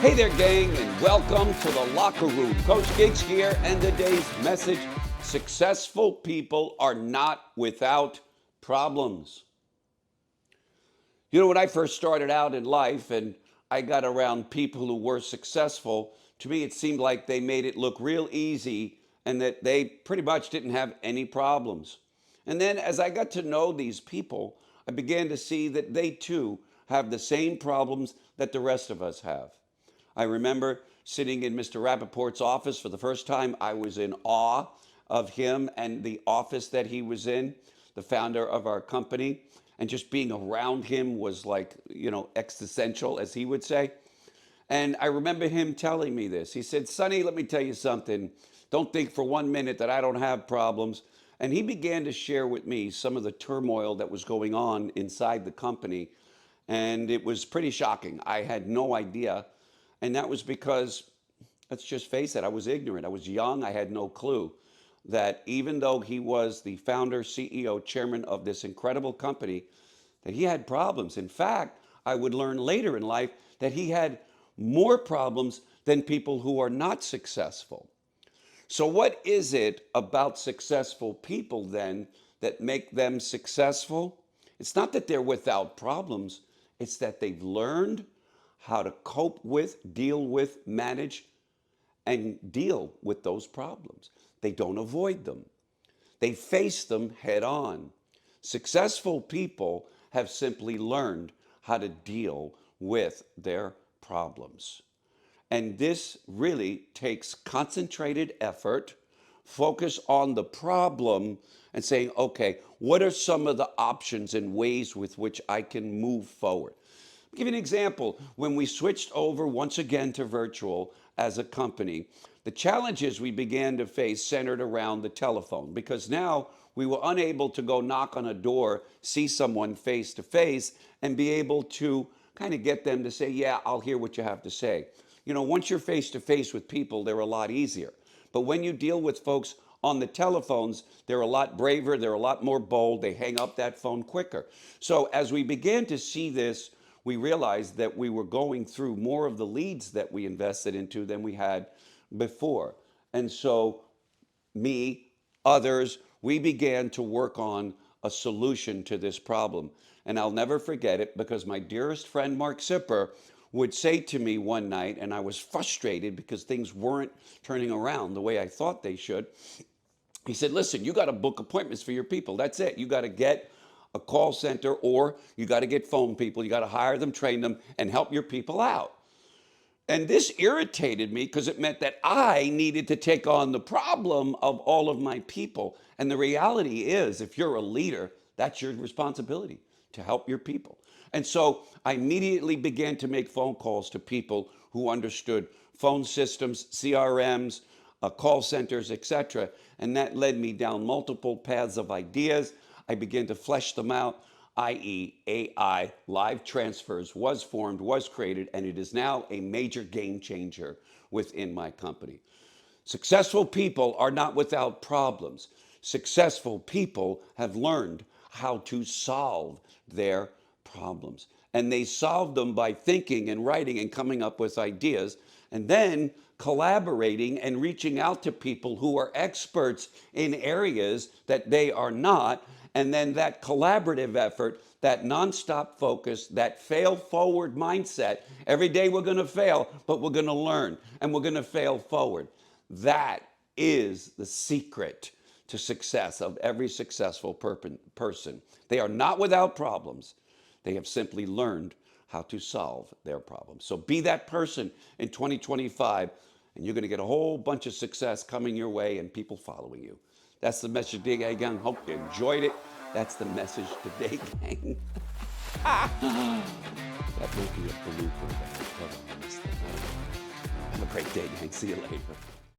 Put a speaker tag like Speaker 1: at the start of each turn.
Speaker 1: Hey there, gang, and welcome to the Locker Room. Coach Gigs here, and today's message: successful people are not without problems. You know, when I first started out in life and I got around people who were successful, to me it seemed like they made it look real easy and that they pretty much didn't have any problems. And then as I got to know these people, I began to see that they too have the same problems that the rest of us have. I remember sitting in Mr. Rappaport's office for the first time. I was in awe of him and the office that he was in, the founder of our company. And just being around him was like, existential, as he would say. And I remember him telling me this. He said, "Sonny, let me tell you something. Don't think for 1 minute that I don't have problems." And he began to share with me some of the turmoil that was going on inside the company. And it was pretty shocking. I had no idea. And that was because, let's just face it, I was ignorant. I was young. I had no clue that even though he was the founder, CEO, chairman of this incredible company, that he had problems. In fact, I would learn later in life that he had more problems than people who are not successful. So what is it about successful people then that make them successful? It's not that they're without problems. It's that they've learned how to cope with, deal with, manage, and deal with those problems. They don't avoid them. They face them head on. Successful people have simply learned how to deal with their problems. And this really takes concentrated effort, focus on the problem, and saying, okay, what are some of the options and ways with which I can move forward? I'll give you an example. When we switched over once again to virtual as a company, the challenges we began to face centered around the telephone, because now we were unable to go knock on a door, see someone face to face, and be able to kind of get them to say, yeah, I'll hear what you have to say. Once you're face to face with people, they're a lot easier. But when you deal with folks on the telephones, they're a lot braver, they're a lot more bold, they hang up that phone quicker. So as we began to see this, we realized that we were going through more of the leads that we invested into than we had before. And so me, others, we began to work on a solution to this problem. And I'll never forget it, because my dearest friend, Mark Sipper, would say to me one night, and I was frustrated because things weren't turning around the way I thought they should. He said, listen, you got to book appointments for your people. That's it. You got to get a call center, or you got to get phone people. You got to hire them, train them, and help your people out. And this irritated me because it meant that I needed to take on the problem of all of my people. And the reality is, if you're a leader, that's your responsibility, to help your people. And so I immediately began to make phone calls to people who understood phone systems, CRMs, call centers, etc. And that led me down multiple paths of ideas. I began to flesh them out, i.e. AI, live transfers, was formed, was created, and it is now a major game changer within my company. Successful people are not without problems. Successful people have learned how to solve their problems. And they solve them by thinking and writing and coming up with ideas, and then collaborating and reaching out to people who are experts in areas that they are not. And then that collaborative effort, that nonstop focus, that fail forward mindset. Every day we're going to fail, but we're going to learn, and we're going to fail forward. That is the secret to success of every successful person. They are not without problems. They have simply learned how to solve their problems. So be that person in 2025, and you're going to get a whole bunch of success coming your way and people following you. That's the message today, gang. Hope you enjoyed it. That's the message today, gang. That might be a blooper. Have a great day, gang. See you later.